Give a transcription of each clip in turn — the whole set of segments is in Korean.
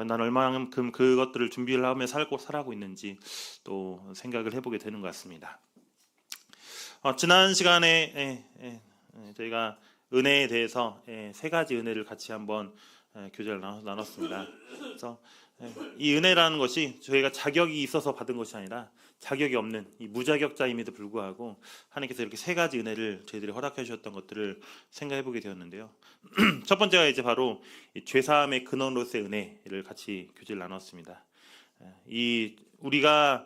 난 얼마만큼 그것들을 준비를 하며 살아가고 있는지 또 생각을 해보게 되는 것 같습니다. 지난 시간에 저희가 은혜에 대해서 세 가지 은혜를 같이 한번 교제를 나눴습니다. 그래서 이 은혜라는 것이 저희가 자격이 있어서 받은 것이 아니라 자격이 없는 이 무자격자임에도 불구하고 하나님께서 이렇게 세 가지 은혜를 저희들이 허락해 주셨던 것들을 생각해 보게 되었는데요. 첫 번째가 이제 바로 이 죄사함의 근원으로서의 은혜를 같이 교제를 나눴습니다. 이 우리가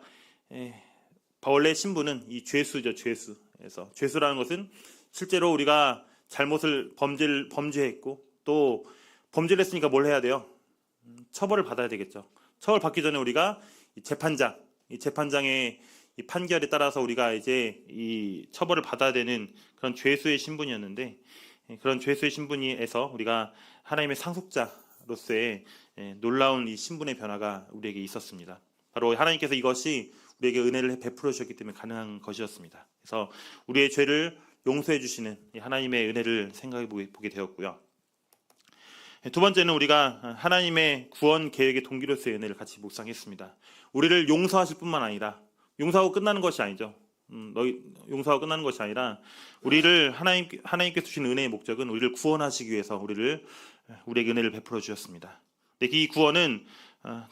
원래 신분은 이 죄수죠, 죄수. 그래서 죄수라는 것은 실제로 우리가 범죄했고 또 범죄를 했으니까 뭘 해야 돼요? 처벌을 받아야 되겠죠. 처벌 받기 전에 우리가 이 재판장의 이 판결에 따라서 우리가 이제 이 처벌을 받아야 되는 그런 죄수의 신분이었는데, 그런 죄수의 신분에서 우리가 하나님의 상속자로서의 놀라운 이 신분의 변화가 우리에게 있었습니다. 바로 하나님께서 이것이 우리에게 은혜를 베풀어 주셨기 때문에 가능한 것이었습니다. 그래서 우리의 죄를 용서해 주시는 하나님의 은혜를 생각해 보게 되었고요. 두 번째는 우리가 하나님의 구원 계획의 동기로서의 은혜를 같이 묵상했습니다. 우리를 용서하실 뿐만 아니라, 용서하고 끝나는 것이 아니죠. 용서하고 끝나는 것이 아니라 우리를 하나님께서 주신 은혜의 목적은 우리를 구원하시기 위해서 우리에게 은혜를 베풀어 주셨습니다. 근데 이 구원은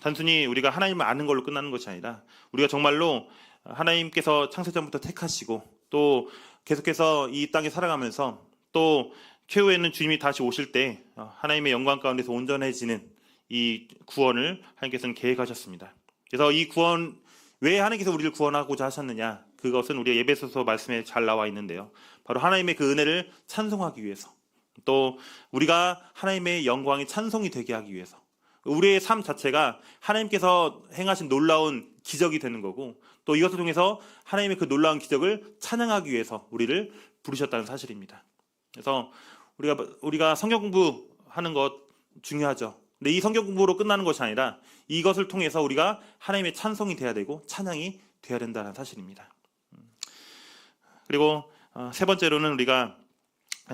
단순히 우리가 하나님을 아는 걸로 끝나는 것이 아니라 우리가 정말로 하나님께서 창세전부터 택하시고 또 계속해서 이 땅에 살아가면서 또 최후에는 주님이 다시 오실 때 하나님의 영광 가운데서 온전해지는 이 구원을 하나님께서는 계획하셨습니다. 그래서 이 구원, 왜 하나님께서 우리를 구원하고자 하셨느냐, 그것은 우리의 에베소서 말씀에 잘 나와 있는데요. 바로 하나님의 그 은혜를 찬송하기 위해서, 또 우리가 하나님의 영광이 찬송이 되게 하기 위해서, 우리의 삶 자체가 하나님께서 행하신 놀라운 기적이 되는 거고, 또 이것을 통해서 하나님의 그 놀라운 기적을 찬양하기 위해서 우리를 부르셨다는 사실입니다. 그래서 우리가 성경 공부하는 것 중요하죠. 근데 이 성경 공부로 끝나는 것이 아니라 이것을 통해서 우리가 하나님의 찬송이 돼야 되고 찬양이 돼야 된다는 사실입니다. 그리고 세 번째로는 우리가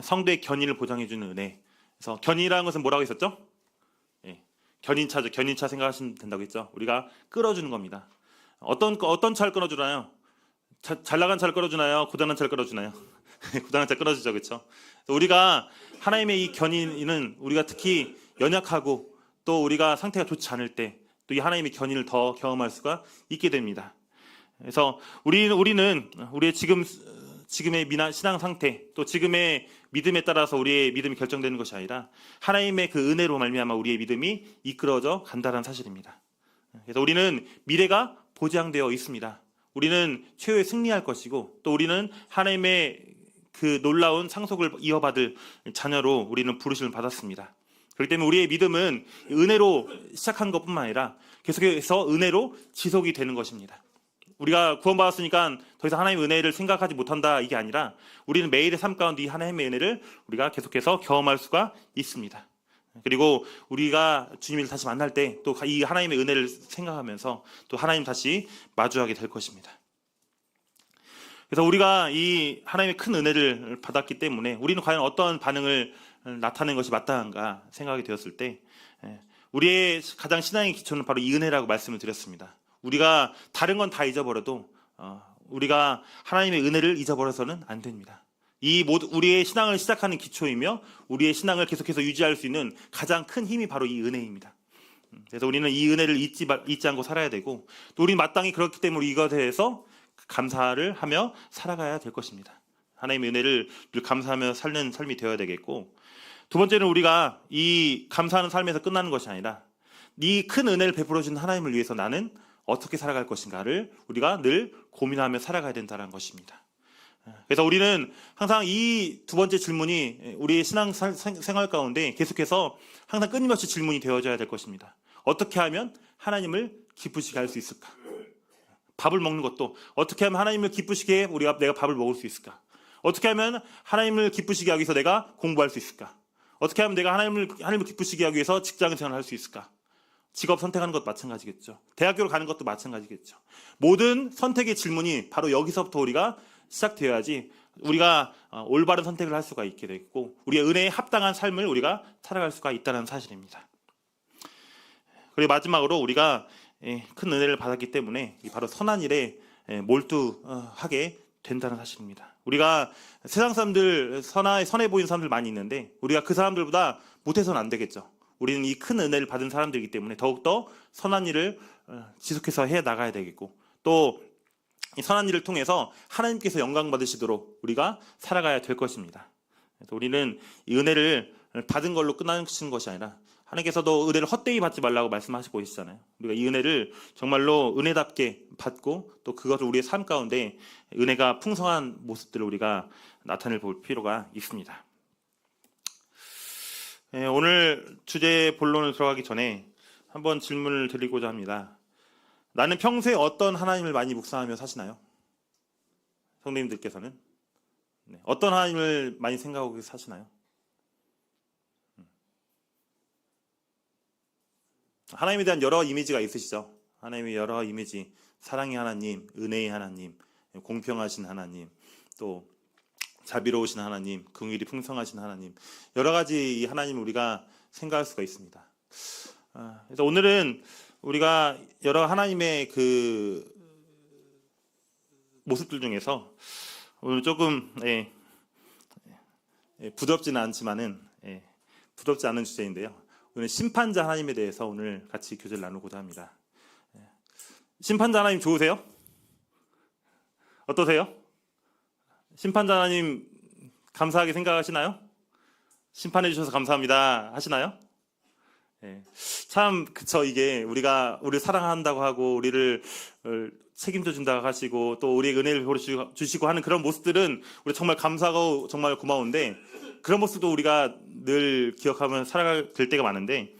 성도의 견인을 보장해주는 은혜. 그래서 견인이라는 것은 뭐라고 했었죠? 견인차죠. 견인차 생각하시면 된다고 했죠. 우리가 끌어주는 겁니다. 어떤 차를 끌어주나요? 잘 나간 차를 끌어주나요? 고장난 차를 끌어주나요? 고장난 차 끌어주죠, 그렇죠? 우리가 하나님의 이 견인은 우리가 특히 연약하고 또 우리가 상태가 좋지 않을 때 또 이 하나님의 견인을 더 경험할 수가 있게 됩니다. 그래서 우리는 우리의 지금의 신앙 상태, 또 지금의 믿음에 따라서 우리의 믿음이 결정되는 것이 아니라 하나님의 그 은혜로 말미암아 우리의 믿음이 이끌어져 간다는 사실입니다. 그래서 우리는 미래가 보장되어 있습니다. 우리는 최후에 승리할 것이고, 또 우리는 하나님의 그 놀라운 상속을 이어받을 자녀로 우리는 부르심을 받았습니다. 그렇기 때문에 우리의 믿음은 은혜로 시작한 것뿐만 아니라 계속해서 은혜로 지속이 되는 것입니다. 우리가 구원받았으니까 더 이상 하나님의 은혜를 생각하지 못한다, 이게 아니라 우리는 매일의 삶 가운데 이 하나님의 은혜를 우리가 계속해서 경험할 수가 있습니다. 그리고 우리가 주님을 다시 만날 때 또 이 하나님의 은혜를 생각하면서 또 하나님 다시 마주하게 될 것입니다. 그래서 우리가 이 하나님의 큰 은혜를 받았기 때문에 우리는 과연 어떤 반응을 나타내는 것이 마땅한가 생각이 되었을 때, 우리의 가장 신앙의 기초는 바로 이 은혜라고 말씀을 드렸습니다. 우리가 다른 건 다 잊어버려도 우리가 하나님의 은혜를 잊어버려서는 안 됩니다. 우리의 신앙을 시작하는 기초이며 우리의 신앙을 계속해서 유지할 수 있는 가장 큰 힘이 바로 이 은혜입니다. 그래서 우리는 이 은혜를 잊지 않고 살아야 되고, 또 우리는 마땅히 그렇기 때문에 이것에 대해서 감사를 하며 살아가야 될 것입니다. 하나님의 은혜를 감사하며 사는 삶이 되어야 되겠고, 두 번째는 우리가 이 감사하는 삶에서 끝나는 것이 아니라 이 큰 은혜를 베풀어 주는 하나님을 위해서 나는 어떻게 살아갈 것인가를 우리가 늘 고민하며 살아가야 된다는 것입니다. 그래서 우리는 항상 이 두 번째 질문이 우리의 신앙 생활 가운데 계속해서 항상 끊임없이 질문이 되어져야 될 것입니다. 어떻게 하면 하나님을 기쁘시게 할 수 있을까? 밥을 먹는 것도 어떻게 하면 하나님을 기쁘시게 내가 밥을 먹을 수 있을까? 어떻게 하면 하나님을 기쁘시게 하기 위해서 내가 공부할 수 있을까? 어떻게 하면 내가 하나님을 기쁘시게 하기 위해서 직장 생활을 할 수 있을까? 직업 선택하는 것도 마찬가지겠죠. 대학교를 가는 것도 마찬가지겠죠. 모든 선택의 질문이 바로 여기서부터 우리가 시작되어야지 우리가 올바른 선택을 할 수가 있게 되고 우리의 은혜에 합당한 삶을 우리가 살아갈 수가 있다는 사실입니다. 그리고 마지막으로 우리가 큰 은혜를 받았기 때문에 바로 선한 일에 몰두하게 된다는 사실입니다. 우리가 세상 사람들 선해 보이는 사람들 많이 있는데 우리가 그 사람들보다 못해서는 안 되겠죠. 우리는 이 큰 은혜를 받은 사람들이기 때문에 더욱더 선한 일을 지속해서 해 나가야 되겠고, 또 이 선한 일을 통해서 하나님께서 영광 받으시도록 우리가 살아가야 될 것입니다. 그래서 우리는 이 은혜를 받은 걸로 끝나는 것이 아니라 하나님께서도 은혜를 헛되이 받지 말라고 말씀하시고 계시잖아요. 우리가 이 은혜를 정말로 은혜답게 받고 또 그것을 우리의 삶 가운데 은혜가 풍성한 모습들을 우리가 나타낼 볼 필요가 있습니다. 오늘 주제 본론을 들어가기 전에 한번 질문을 드리고자 합니다. 나는 평소에 어떤 하나님을 많이 묵상하며 사시나요? 성도님들께서는 어떤 하나님을 많이 생각하고 사시나요? 하나님에 대한 여러 이미지가 있으시죠? 하나님의 여러 이미지, 사랑의 하나님, 은혜의 하나님, 공평하신 하나님, 또 자비로우신 하나님, 긍휼이 풍성하신 하나님, 여러 가지 이 하나님을 우리가 생각할 수가 있습니다. 그래서 오늘은 우리가 여러 하나님의 그 모습들 중에서 오늘 조금 부드럽지는 않지만은 부드럽지 않은 주제인데요. 오늘 심판자 하나님에 대해서 오늘 같이 교제를 나누고자 합니다. 심판자 하나님 좋으세요? 어떠세요? 심판자 하나님 감사하게 생각하시나요? 심판해 주셔서 감사합니다 하시나요? 참 그쵸, 이게 우리를 사랑한다고 하고 우리를 책임져 준다고 하시고 또 우리의 은혜를 주시고 하는 그런 모습들은 우리 정말 감사하고 정말 고마운데, 그런 모습도 우리가 늘 기억하면 살아갈 때가 많은데,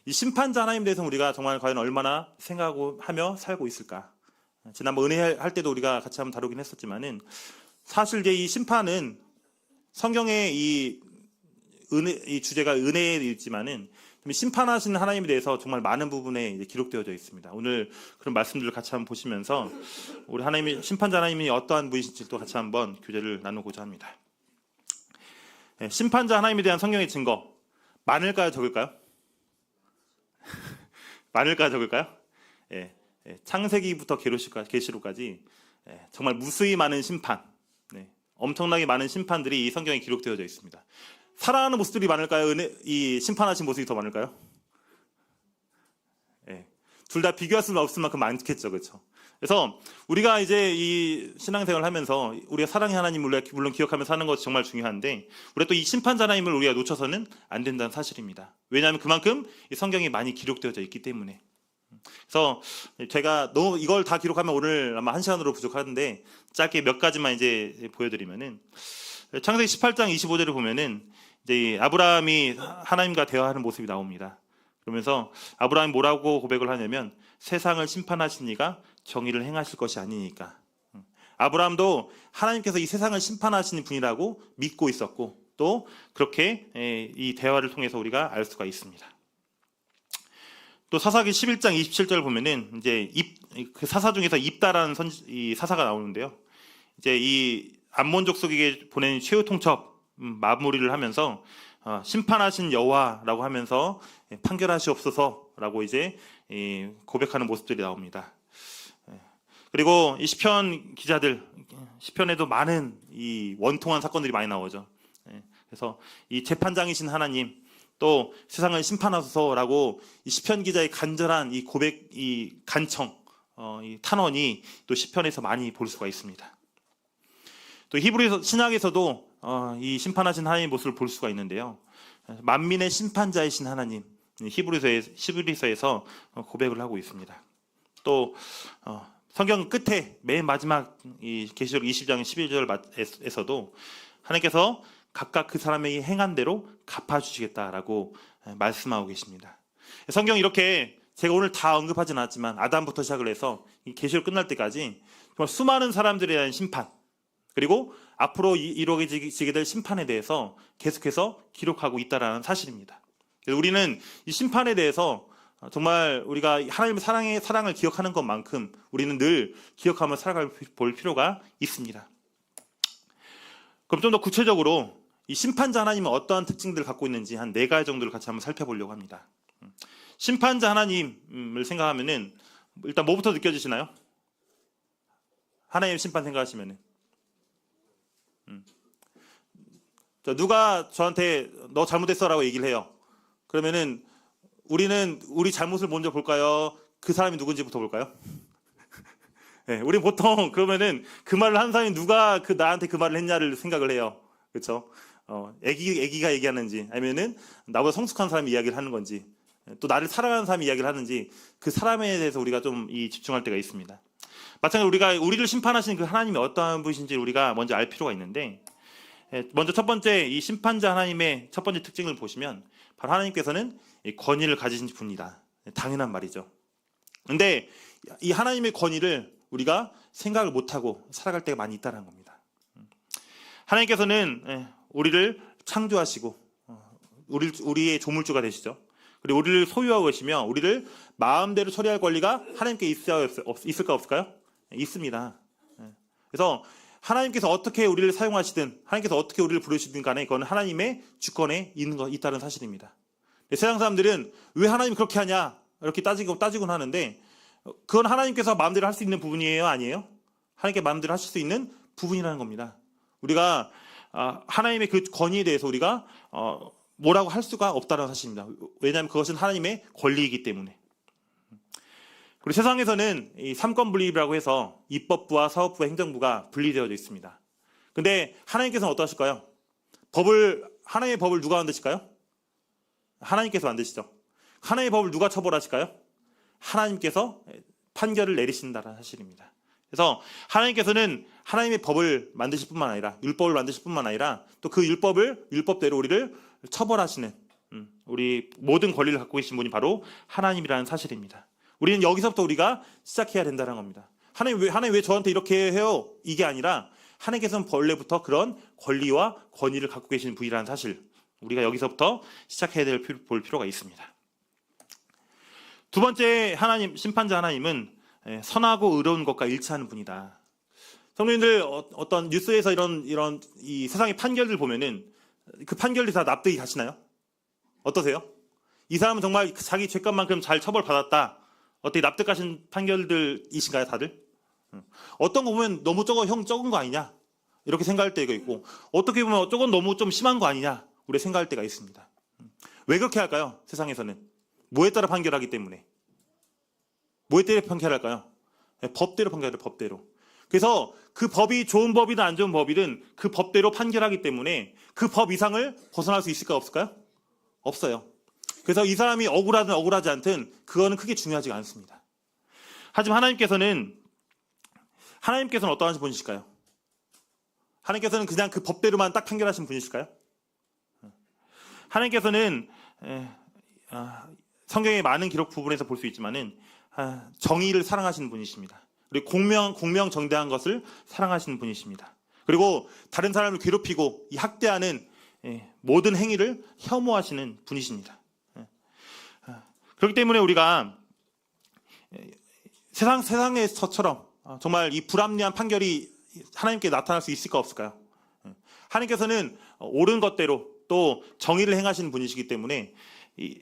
이 심판자 하나님에 대해서 우리가 정말 과연 얼마나 생각하고 하며 살고 있을까? 지난번 은혜 할 때도 우리가 같이 한번 다루긴 했었지만은, 사실 이제 이 심판은 성경의 이 주제가 은혜에 있지만은 심판하시는 하나님에 대해서 정말 많은 부분에 이제 기록되어져 있습니다. 오늘 그런 말씀들을 같이 한번 보시면서 우리 하나님이 심판자 하나님이 어떠한 분이신지 또 같이 한번 교제를 나누고자 합니다. 심판자 하나님에 대한 성경의 증거 많을까요, 적을까요? 많을까요, 적을까요? 창세기부터 계시록까지 정말 무수히 많은 심판, 엄청나게 많은 심판들이 이 성경에 기록되어져 있습니다. 사랑하는 모습들이 많을까요? 이 심판하신 모습이 더 많을까요? 둘 다 비교할 수는 없을 만큼 많겠죠, 그렇죠? 그래서 우리가 이제 이 신앙생활을 하면서 우리가 사랑의 하나님을 물론 기억하며 사는 것이 정말 중요한데, 우리가 또 이 심판자 하나님을 우리가 놓쳐서는 안 된다는 사실입니다. 왜냐하면 그만큼 이 성경이 많이 기록되어져 있기 때문에. 그래서 제가 너무 이걸 다 기록하면 오늘 아마 1시간으로 부족한데 짧게 몇 가지만 이제 보여드리면은, 창세기 18장 25절을 보면은 이제 아브라함이 하나님과 대화하는 모습이 나옵니다. 그러면서 아브라함이 뭐라고 고백을 하냐면, 세상을 심판하신 이가 정의를 행하실 것이 아니니까. 아브라함도 하나님께서 이 세상을 심판하시는 분이라고 믿고 있었고, 또 그렇게 이 대화를 통해서 우리가 알 수가 있습니다. 또 사사기 11장 27절 보면은 이제 그 사사 중에서 입다라는 이 사사가 나오는데요. 이제 이 암몬 족속에게 보낸 최후 통첩 마무리를 하면서 심판하신 여호와라고 하면서 판결하시옵소서라고 이제 고백하는 모습들이 나옵니다. 그리고 이 시편 기자들, 시편에도 많은 이 원통한 사건들이 많이 나오죠. 그래서 이 재판장이신 하나님, 또 세상을 심판하소서라고 이 시편 기자의 간절한 이 고백, 이 간청, 이 탄원이 또 시편에서 많이 볼 수가 있습니다. 또 히브리 신약에서도 이 심판하신 하나님의 모습을 볼 수가 있는데요. 만민의 심판자이신 하나님, 히브리서에서 고백을 하고 있습니다. 또 성경 끝에 맨 마지막 이 계시록 20장 11절에서도 하나님께서 각각 그 사람에게 행한 대로 갚아주시겠다라고 말씀하고 계십니다. 성경 이렇게 제가 오늘 다 언급하진 않았지만 아담부터 시작을 해서 이 계시록 끝날 때까지 정말 수많은 사람들에 대한 심판, 그리고 앞으로 이루어지게 될 심판에 대해서 계속해서 기록하고 있다는 사실입니다. 그래서 우리는 이 심판에 대해서 정말 우리가 하나님의 사랑을 기억하는 것만큼 우리는 늘 기억하며 살아갈 볼 필요가 있습니다. 그럼 좀 더 구체적으로 이 심판자 하나님은 어떠한 특징들을 갖고 있는지 한 4가지 정도를 같이 한번 살펴보려고 합니다. 심판자 하나님을 생각하면은 일단 뭐부터 느껴지시나요? 하나님 심판 생각하시면은 누가 저한테 너 잘못했어라고 얘기를 해요. 그러면은 우리는 우리 잘못을 먼저 볼까요? 그 사람이 누군지부터 볼까요? 네, 우리 보통 그러면은 그 말을 한 사람이 누가 나한테 그 말을 했냐를 생각을 해요. 그렇죠? 애기가 얘기하는지 아니면은 나보다 성숙한 사람이 이야기를 하는 건지 또 나를 사랑하는 사람이 이야기를 하는지 그 사람에 대해서 우리가 좀 집중할 때가 있습니다. 마찬가지로 우리를 심판하시는 그 하나님이 어떠한 분이신지 우리가 먼저 알 필요가 있는데 먼저 첫 번째 이 심판자 하나님의 첫 번째 특징을 보시면 바로 하나님께서는 권위를 가지신 분이다. 당연한 말이죠. 근데 이 하나님의 권위를 우리가 생각을 못하고 살아갈 때가 많이 있다는 겁니다. 하나님께서는 우리를 창조하시고 우리의 조물주가 되시죠. 그리고 우리를 소유하고 계시며 우리를 마음대로 처리할 권리가 하나님께 있을까 없을까요? 있습니다. 그래서 하나님께서 어떻게 우리를 사용하시든 하나님께서 어떻게 우리를 부르시든 간에 그건 하나님의 주권에 있다는 사실입니다. 세상 사람들은 왜 하나님이 그렇게 하냐 이렇게 따지곤 하는데 그건 하나님께서 마음대로 할 수 있는 부분이에요? 아니에요? 하나님께 마음대로 하실 수 있는 부분이라는 겁니다. 우리가 하나님의 그 권위에 대해서 우리가 뭐라고 할 수가 없다는 사실입니다. 왜냐하면 그것은 하나님의 권리이기 때문에. 그리고 세상에서는 이 삼권분립이라고 해서 입법부와 사법부와 행정부가 분리되어져 있습니다. 근데 하나님께서는 어떠하실까요? 하나님의 법을 누가 만드실까요? 하나님께서 만드시죠. 하나님의 법을 누가 처벌하실까요? 하나님께서 판결을 내리신다는 사실입니다. 그래서 하나님께서는 하나님의 법을 만드실 뿐만 아니라 율법을 만드실 뿐만 아니라 또 그 율법대로 우리를 처벌하시는 우리 모든 권리를 갖고 계신 분이 바로 하나님이라는 사실입니다. 우리는 여기서부터 우리가 시작해야 된다는 겁니다. 하나님 왜 저한테 이렇게 해요? 이게 아니라 하나님께서는 원래부터 그런 권리와 권위를 갖고 계시는 분이라는 사실 우리가 여기서부터 시작해야 볼 필요가 있습니다. 두 번째 심판자 하나님은 선하고 의로운 것과 일치하는 분이다. 성도님들 어떤 뉴스에서 이런 이 세상의 판결들 보면은 그 판결이 다 납득이 가시나요? 어떠세요? 이 사람은 정말 자기 죄값만큼 잘 처벌받았다. 어떻게 납득하신 판결들이신가요, 다들? 어떤 거 보면 너무 적은 거 아니냐? 이렇게 생각할 때가 있고 어떻게 보면 저건 너무 좀 심한 거 아니냐? 우리 생각할 때가 있습니다. 왜 그렇게 할까요? 세상에서는 뭐에 따라 판결하기 때문에 뭐에 따라 판결할까요? 법대로 판결해요. 법대로. 그래서 그 법이 좋은 법이든 안 좋은 법이든 그 법대로 판결하기 때문에 그 법 이상을 벗어날 수 있을까 없을까요? 없어요. 그래서 이 사람이 억울하든 억울하지 않든 그거는 크게 중요하지가 않습니다. 하지만 하나님께서는 어떠한 분이실까요? 하나님께서는 그냥 그 법대로만 딱 판결하신 분이실까요? 하나님께서는 성경의 많은 기록 부분에서 볼 수 있지만은 정의를 사랑하시는 분이십니다. 그리고 공명정대한 것을 사랑하시는 분이십니다. 그리고 다른 사람을 괴롭히고 학대하는 모든 행위를 혐오하시는 분이십니다. 그렇기 때문에 우리가 세상에서처럼 정말 이 불합리한 판결이 하나님께 나타날 수 있을까 없을까요? 하나님께서는 옳은 것대로 또 정의를 행하시는 분이시기 때문에 이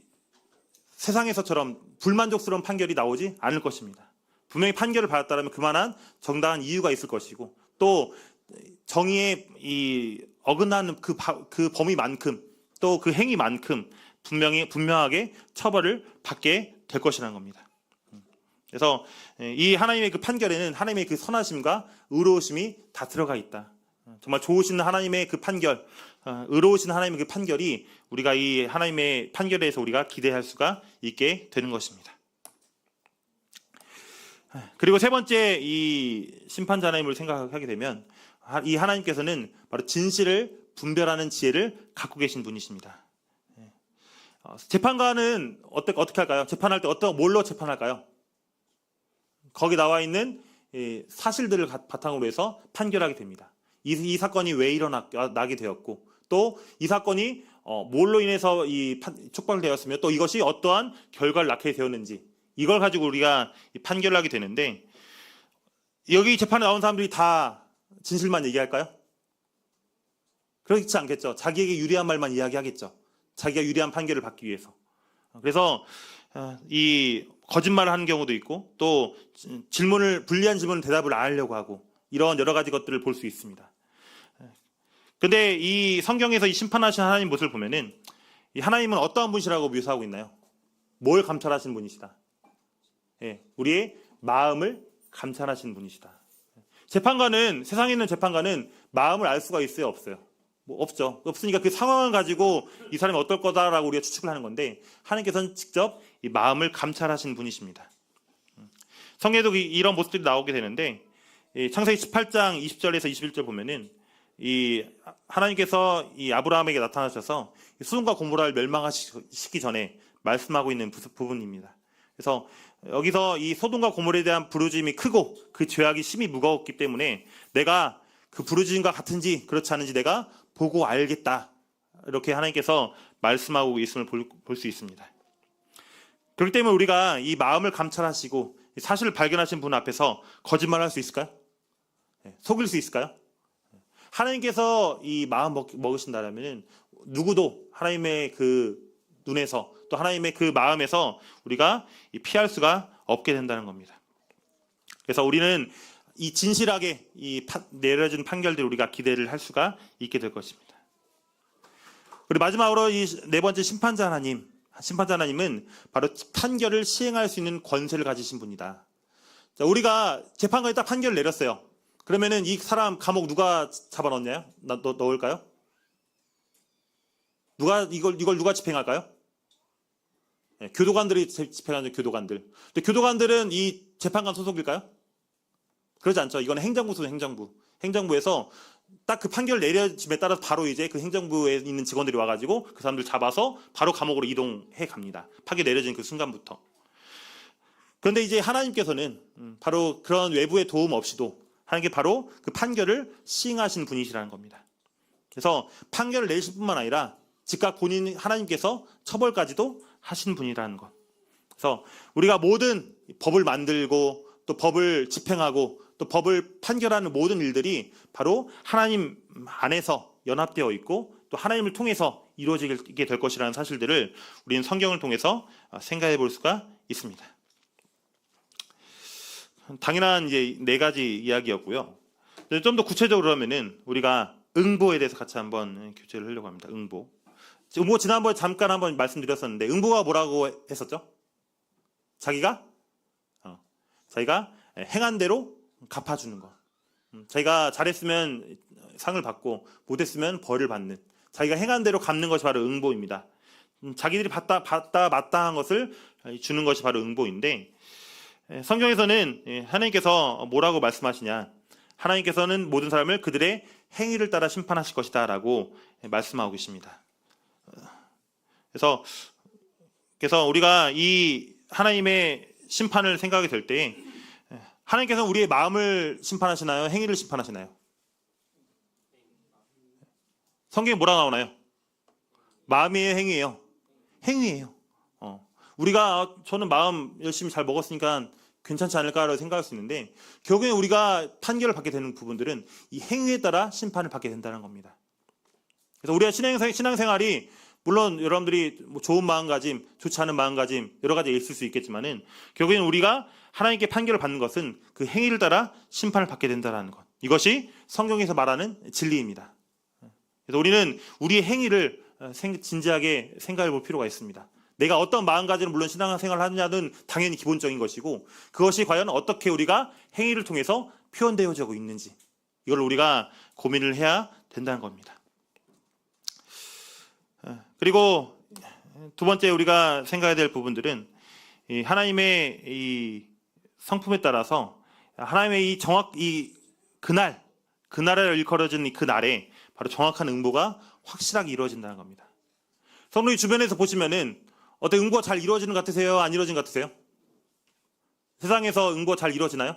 세상에서처럼 불만족스러운 판결이 나오지 않을 것입니다. 분명히 판결을 받았다면 그만한 정당한 이유가 있을 것이고 또 정의에 어긋나는 그 범위만큼 또 그 행위만큼 분명하게 처벌을 받게 될 것이라는 겁니다. 그래서 이 하나님의 그 판결에는 하나님의 그 선하심과 의로우심이 다 들어가 있다. 정말 좋으신 하나님의 그 판결, 의로우신 하나님의 그 판결이 우리가 이 하나님의 판결에 대해서 우리가 기대할 수가 있게 되는 것입니다. 그리고 세 번째 이 심판자 하나님을 생각하게 되면 이 하나님께서는 바로 진실을 분별하는 지혜를 갖고 계신 분이십니다. 재판관은 어떻게 할까요? 재판할 때 뭘로 재판할까요? 거기 나와 있는 사실들을 바탕으로 해서 판결하게 됩니다. 이 사건이 왜 일어나게 되었고 또 이 사건이 뭘로 인해서 촉발되었으며 또 이것이 어떠한 결과를 낳게 되었는지 이걸 가지고 우리가 판결을 하게 되는데 여기 재판에 나온 사람들이 다 진실만 얘기할까요? 그렇지 않겠죠. 자기에게 유리한 말만 이야기하겠죠. 자기가 유리한 판결을 받기 위해서. 그래서 이 거짓말을 하는 경우도 있고 또 불리한 질문을 대답을 안 하려고 하고 이런 여러 가지 것들을 볼 수 있습니다. 근데 이 성경에서 이 심판하신 하나님 모습을 보면은 이 하나님은 어떠한 분이시라고 묘사하고 있나요? 뭘 감찰하시는 분이시다? 우리의 마음을 감찰하시는 분이시다. 재판관은, 세상에 있는 재판관은 마음을 알 수가 있어요, 없어요? 없죠. 없으니까 그 상황을 가지고 이 사람이 어떨 거다라고 우리가 추측을 하는 건데 하나님께서는 직접 이 마음을 감찰하시는 분이십니다. 성경에도 이런 모습들이 나오게 되는데 창세기 18장 20절에서 21절 보면은 이 하나님께서 이 아브라함에게 나타나셔서 소돔과 고모라를 멸망하시기 전에 말씀하고 있는 부분입니다. 그래서 여기서 이 소돔과 고모라에 대한 부르짖음이 크고 그 죄악이 심히 무거웠기 때문에 내가 그 부르짖음과 같은지 그렇지 않은지 내가 보고 알겠다. 이렇게 하나님께서 말씀하고 있음을 볼 수 있습니다. 그렇기 때문에 우리가 이 마음을 감찰하시고 사실을 발견하신 분 앞에서 거짓말할 수 있을까요? 속일 수 있을까요? 하나님께서 이 마음 먹으신다라면 누구도 하나님의 그 눈에서 또 하나님의 그 마음에서 우리가 피할 수가 없게 된다는 겁니다. 그래서 우리는 이 진실하게 이 내려진 판결들 우리가 기대를 할 수가 있게 될 것입니다. 그리고 마지막으로 이 네 번째 심판자 하나님은 바로 판결을 시행할 수 있는 권세를 가지신 분이다. 자, 우리가 재판관이 딱 판결을 내렸어요. 그러면은 이 사람 감옥 누가 잡아넣냐요? 넣을까요? 이걸 누가 집행할까요? 교도관들이 집행하는 교도관들. 근데 교도관들은 이 재판관 소속일까요? 그러지 않죠. 이건 행정부 소속 행정부에서 딱 그 판결 내려짐에 따라서 바로 이제 그 행정부에 있는 직원들이 와가지고 그 사람들 잡아서 바로 감옥으로 이동해 갑니다. 판결 내려진 그 순간부터. 그런데 이제 하나님께서는 바로 그런 외부의 도움 없이도 하나님께 바로 그 판결을 시행하시는 분이시라는 겁니다. 그래서 판결을 내실 뿐만 아니라 즉각 본인 하나님께서 처벌까지도 하신 분이라는 것. 그래서 우리가 모든 법을 만들고 또 법을 집행하고 또 법을 판결하는 모든 일들이 바로 하나님 안에서 연합되어 있고 또 하나님을 통해서 이루어지게 될 것이라는 사실들을 우리는 성경을 통해서 생각해 볼 수가 있습니다. 당연한 이제 네 가지 이야기였고요. 좀 더 구체적으로 하면은 우리가 응보에 대해서 같이 한번 교체를 하려고 합니다. 응보 지난번에 잠깐 한번 말씀드렸었는데 응보가 뭐라고 했었죠? 자기가 행한 대로 갚아주는 거. 자기가 잘했으면 상을 받고 못했으면 벌을 받는. 자기가 행한 대로 갚는 것이 바로 응보입니다. 자기들이 마땅한 것을 주는 것이 바로 응보인데 성경에서는 하나님께서 뭐라고 말씀하시냐? 하나님께서는 모든 사람을 그들의 행위를 따라 심판하실 것이다 라고 말씀하고 계십니다. 그래서 우리가 이 하나님의 심판을 생각하게 될 때 하나님께서는 우리의 마음을 심판하시나요? 행위를 심판하시나요? 성경에 뭐라 나오나요? 마음이에요? 행위예요? 행위예요. 우리가 저는 마음 열심히 잘 먹었으니까 괜찮지 않을까라고 생각할 수 있는데 결국에 우리가 판결을 받게 되는 부분들은 이 행위에 따라 심판을 받게 된다는 겁니다. 그래서 우리가 신앙생활이 물론 여러분들이 좋은 마음가짐, 좋지 않은 마음가짐 여러 가지 있을 수 있겠지만은 결국에는 우리가 하나님께 판결을 받는 것은 그 행위를 따라 심판을 받게 된다는 것. 이것이 성경에서 말하는 진리입니다. 그래서 우리는 우리의 행위를 진지하게 생각해 볼 필요가 있습니다. 내가 어떤 마음가짐으로 물론 신앙생활을 하느냐는 당연히 기본적인 것이고 그것이 과연 어떻게 우리가 행위를 통해서 표현되어지고 있는지 이걸 우리가 고민을 해야 된다는 겁니다. 그리고 두 번째 우리가 생각해야 될 부분들은 하나님의 이 성품에 따라서 하나님의 그날을 일컬어진 그 날에 바로 정확한 응보가 확실하게 이루어진다는 겁니다. 성도님 주변에서 보시면은 어때 응보가 잘 이루어지는 것 같으세요? 안 이루어지는 것 같으세요? 세상에서 응보 잘 이루어지나요?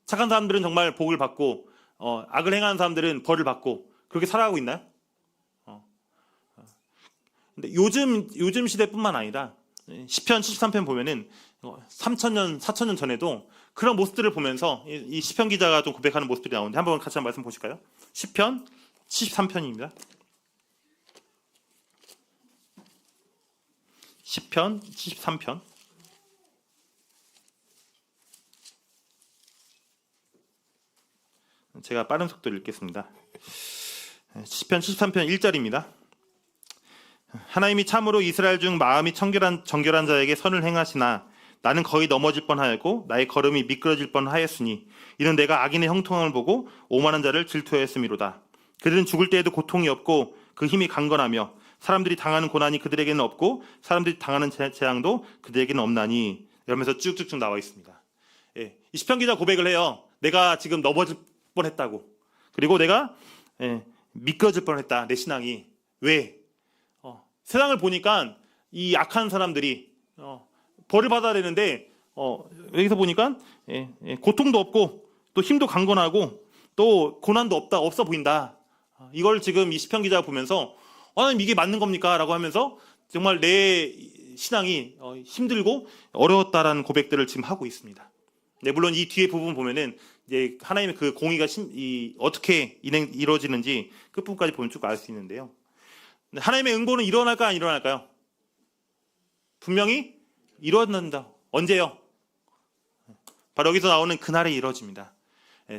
착한 사람들은 정말 복을 받고 악을 행하는 사람들은 벌을 받고 그렇게 살아가고 있나요? 근데 요즘 시대뿐만 아니라 시편 73편 보면은 3,000년, 4,000년 전에도 그런 모습들을 보면서 이 시편 기자가 좀 고백하는 모습들이 나오는데 한번 같이 한번 말씀 보실까요? 시편 73편입니다. 시편 73편 제가 빠른 속도로 읽겠습니다. 시편 73편 1절입니다. 하나님이 참으로 이스라엘 중 마음이 정결한 자에게 선을 행하시나 나는 거의 넘어질 뻔하였고 나의 걸음이 미끄러질 뻔하였으니 이는 내가 악인의 형통함을 보고 오만한 자를 질투하였음이로다. 그들은 죽을 때에도 고통이 없고 그 힘이 강건하며 사람들이 당하는 고난이 그들에게는 없고 사람들이 당하는 재앙도 그들에게는 없나니, 이러면서 쭉쭉쭉 나와 있습니다. 예, 이 시편 기자 고백을 해요. 내가 지금 넘어질 뻔했다고. 그리고 내가 미끄러질 뻔했다. 내 신앙이. 왜? 세상을 보니까 이 악한 사람들이 벌을 받아야 되는데 여기서 보니까 고통도 없고 또 힘도 강건하고 또 고난도 없어 보인다. 이걸 지금 이 시편 기자가 보면서 이게 맞는 겁니까? 라고 하면서 정말 내 신앙이 힘들고 어려웠다라는 고백들을 지금 하고 있습니다. 네, 물론 이 뒤에 부분 보면은 이제 하나님의 그 공의가 어떻게 이루어지는지 끝부분까지 보면 쭉 알 수 있는데요. 하나님의 응보는 일어날까 안 일어날까요? 분명히 일어난다. 언제요? 바로 여기서 나오는 그날에 이루어집니다.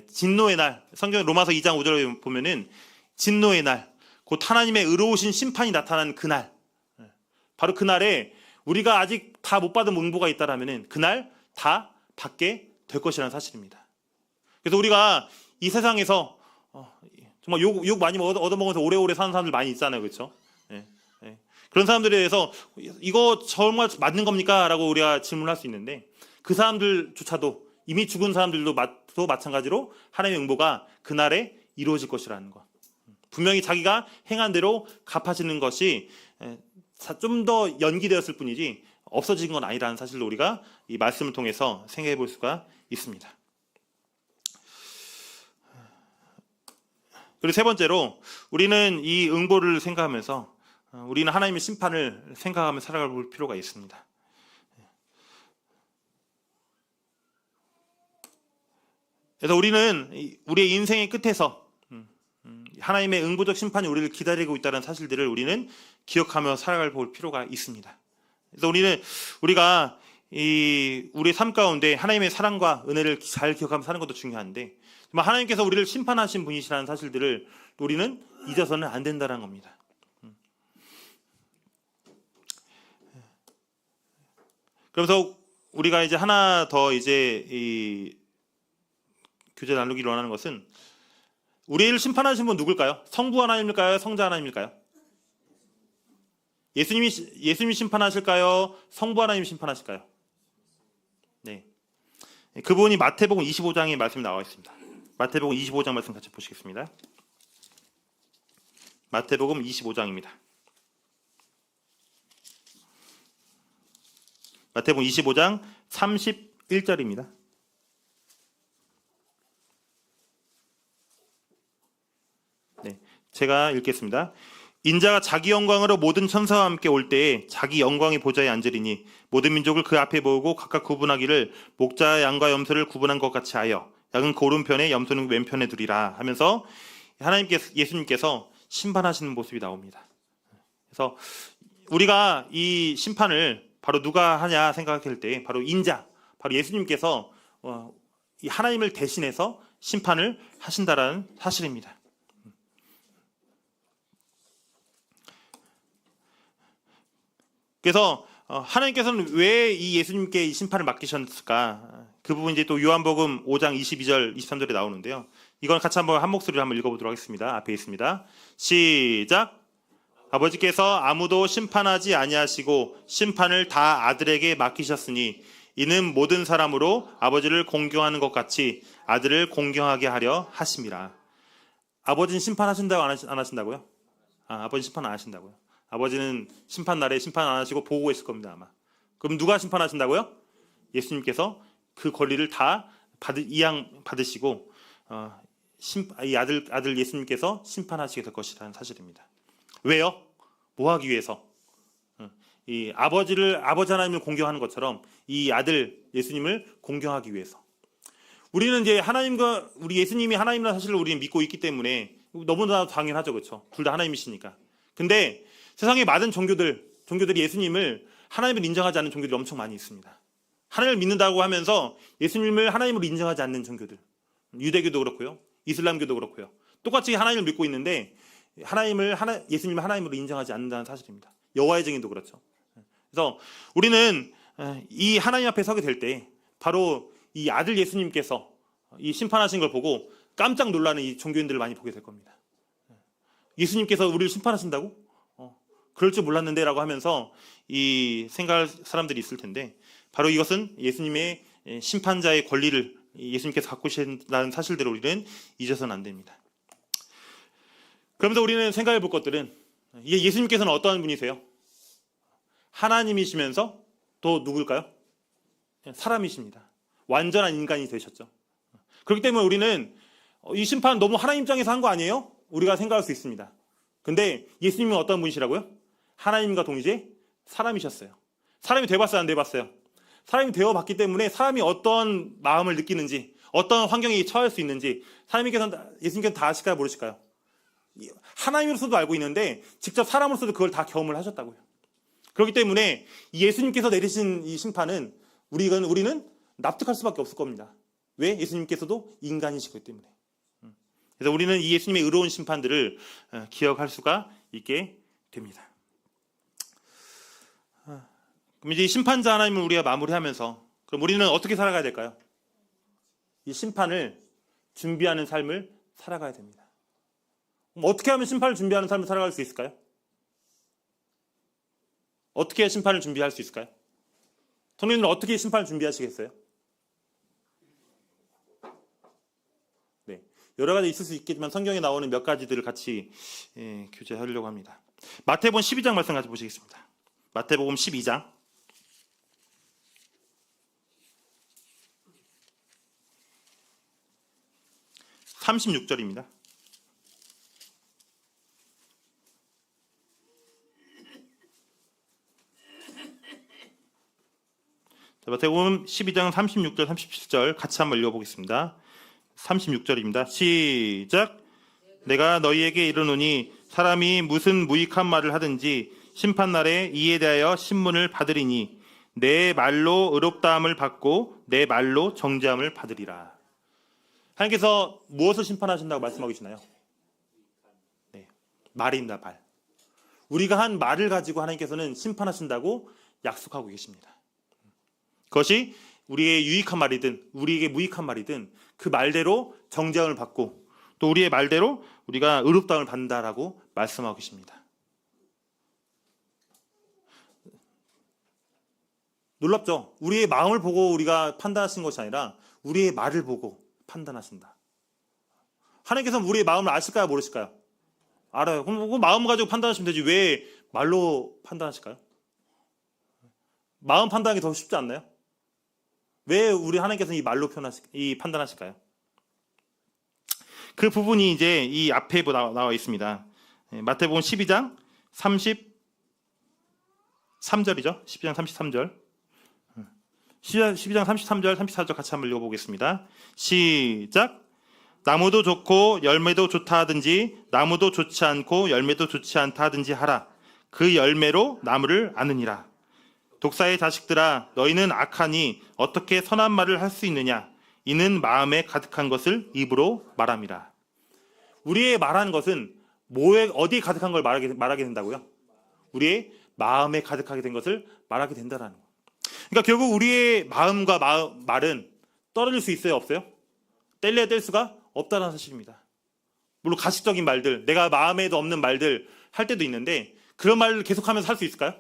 진노의 날, 성경 로마서 2장 5절에 보면은 진노의 날, 곧 하나님의 의로우신 심판이 나타나는 그날, 바로 그날에 우리가 아직 다 못 받은 응보가 있다라면은 그날 다 받게 될 것이라는 사실입니다. 그래서 우리가 이 세상에서 정말 욕 많이 얻어먹어서 오래오래 사는 사람들 많이 있잖아요, 그렇죠? 그런 사람들에 대해서 이거 정말 맞는 겁니까? 라고 우리가 질문할 수 있는데, 그 사람들조차도 이미 죽은 사람들도 마찬가지로 하나님의 응보가 그날에 이루어질 것이라는 것. 분명히 자기가 행한 대로 갚아지는 것이 좀 더 연기되었을 뿐이지 없어진 건 아니라는 사실로 우리가 이 말씀을 통해서 생각해 볼 수가 있습니다. 그리고 세 번째로, 우리는 이 응보를 생각하면서 우리는 하나님의 심판을 생각하며 살아갈 필요가 있습니다. 그래서 우리는 우리의 인생의 끝에서 하나님의 응보적 심판이 우리를 기다리고 있다는 사실들을 우리는 기억하며 살아갈 필요가 있습니다. 그래서 우리가 우리의 삶 가운데 하나님의 사랑과 은혜를 잘 기억하며 사는 것도 중요한데, 하나님께서 우리를 심판하신 분이시라는 사실들을 우리는 잊어서는 안 된다는 겁니다. 그래서 우리가 이제 하나 더 이제 이 교제 나누기로 원하는 것은, 우리를 심판하신 분 누굴까요? 성부 하나님일까요? 성자 하나님일까요? 예수님이 심판하실까요? 성부 하나님이 심판하실까요? 네, 그분이 마태복음 25장에 말씀이 나와 있습니다. 마태복음 25장 말씀 같이 보시겠습니다. 마태복음 25장입니다. 마태복음 25장 31절입니다. 네, 제가 읽겠습니다. 인자가 자기 영광으로 모든 천사와 함께 올 때에 자기 영광의 보좌에 앉으리니 모든 민족을 그 앞에 모으고 각각 구분하기를 목자와 양과 염소를 구분한 것 같이 하여 양은 그 오른편에 염소는 왼편에 두리라 하면서 예수님께서 심판하시는 모습이 나옵니다. 그래서 우리가 이 심판을 바로 누가 하냐 생각할 때 바로 인자, 바로 예수님께서 이 하나님을 대신해서 심판을 하신다라는 사실입니다. 그래서 하나님께서는 왜 이 예수님께 이 심판을 맡기셨을까? 그 부분 이제 또 요한복음 5장 22절 23절에 나오는데요. 이건 같이 한 목소리로 한번 읽어보도록 하겠습니다. 앞에 있습니다. 시작. 아버지께서 아무도 심판하지 아니하시고 심판을 다 아들에게 맡기셨으니 이는 모든 사람으로 아버지를 공경하는 것 같이 아들을 공경하게 하려 하심이라. 아버지는 심판하신다고 안 하신다고요? 아버지 심판 안 하신다고요? 아버지는 심판 날에 심판 안 하시고 보고 계실 겁니다, 아마. 그럼 누가 심판하신다고요? 예수님께서 그 권리를 다 이양 받으시고 이 아들 예수님께서 심판하시게 될 것이라는 사실입니다. 왜요? 뭐 하기 위해서? 이 아버지 하나님을 공경하는 것처럼 이 아들 예수님을 공경하기 위해서. 우리는 이제 하나님과 우리 예수님이 하나님이라는 사실을 우리는 믿고 있기 때문에 너무나 당연하죠, 그렇죠? 둘 다 하나님이시니까. 근데 세상의 많은 종교들이 예수님을 하나님을 인정하지 않는 종교들이 엄청 많이 있습니다. 하나님을 믿는다고 하면서 예수님을 하나님으로 인정하지 않는 종교들. 유대교도 그렇고요. 이슬람교도 그렇고요. 똑같이 하나님을 믿고 있는데 예수님을 하나님으로 인정하지 않는다는 사실입니다. 여호와의 증인도 그렇죠. 그래서 우리는 이 하나님 앞에 서게 될 때 바로 이 아들 예수님께서 이 심판하신 걸 보고 깜짝 놀라는 이 종교인들을 많이 보게 될 겁니다. 예수님께서 우리를 심판하신다고? 그럴 줄 몰랐는데 라고 하면서 이 생각할 사람들이 있을 텐데, 바로 이것은 예수님의 심판자의 권리를 예수님께서 갖고 계신다는 사실대로 우리는 잊어서는 안 됩니다. 그러면서 우리는 생각해 볼 것들은, 예수님께서는 어떠한 분이세요? 하나님이시면서 또 누굴까요? 사람이십니다. 완전한 인간이 되셨죠. 그렇기 때문에 우리는 이 심판 너무 하나님 입장에서 한 거 아니에요? 우리가 생각할 수 있습니다. 근데 예수님은 어떤 분이시라고요? 하나님과 동시에 사람이셨어요. 사람이 되어봤어요, 안 되어봤어요? 사람이 되어봤기 때문에 사람이 어떤 마음을 느끼는지, 어떤 환경에 처할 수 있는지 예수님께서는 다 아실까요, 모르실까요? 하나님으로서도 알고 있는데 직접 사람으로서도 그걸 다 경험을 하셨다고요. 그렇기 때문에 예수님께서 내리신 이 심판은 우리는 납득할 수밖에 없을 겁니다. 왜? 예수님께서도 인간이시기 때문에. 그래서 우리는 이 예수님의 의로운 심판들을 기억할 수가 있게 됩니다. 그럼 이제 이 심판자 하나님을 우리가 마무리하면서, 그럼 우리는 어떻게 살아가야 될까요? 이 심판을 준비하는 삶을 살아가야 됩니다. 그럼 어떻게 하면 심판을 준비하는 삶을 살아갈 수 있을까요? 어떻게 해야 심판을 준비할 수 있을까요? 성도님들은 어떻게 심판을 준비하시겠어요? 네, 여러 가지 있을 수 있겠지만 성경에 나오는 몇 가지들을 같이 교제하려고 합니다. 마태복음 12장 말씀 같이 보시겠습니다. 마태복음 12장 36절입니다. 마태복음 12장 36절 37절 같이 한번 읽어보겠습니다. 36절입니다. 시작. 내가 너희에게 이르노니 사람이 무슨 무익한 말을 하든지 심판날에 이에 대하여 신문을 받으리니 내 말로 의롭다함을 받고 내 말로 정죄함을 받으리라. 하나님께서 무엇을 심판하신다고 말씀하고 계시나요? 네, 말입니다. 말. 우리가 한 말을 가지고 하나님께서는 심판하신다고 약속하고 계십니다. 그것이 우리의 유익한 말이든 우리에게 무익한 말이든 그 말대로 정죄함을 받고 또 우리의 말대로 우리가 의롭다함을 받는다라고 말씀하고 계십니다. 놀랍죠? 우리의 마음을 보고 우리가 판단하신 것이 아니라 우리의 말을 보고 판단하신다. 하나님께서는 우리의 마음을 아실까요, 모르실까요? 알아요. 그럼 그 마음 가지고 판단하시면 되지 왜 말로 판단하실까요? 마음 판단하기 더 쉽지 않나요? 왜 우리 하나님께서는 이 말로 판단하실까요? 그 부분이 이제 이 앞에 나와 있습니다. 마태복음 12장 33절이죠. 12장 33절. 12장 33절, 34절 같이 한번 읽어보겠습니다. 시작. 나무도 좋고 열매도 좋다 하든지 나무도 좋지 않고 열매도 좋지 않다 하든지 하라. 그 열매로 나무를 아느니라. 독사의 자식들아, 너희는 악하니 어떻게 선한 말을 할 수 있느냐? 이는 마음에 가득한 것을 입으로 말함이라. 우리의 말하는 것은 어디에 가득한 걸 말하게 된다고요? 우리의 마음에 가득하게 된 것을 말하게 된다라는 거예요. 그러니까 결국 우리의 마음과 말은 떨어질 수 있어요, 없어요? 뗄래야 뗄 수가 없다는 사실입니다. 물론 가식적인 말들, 내가 마음에도 없는 말들 할 때도 있는데 그런 말을 계속하면서 살 수 있을까요?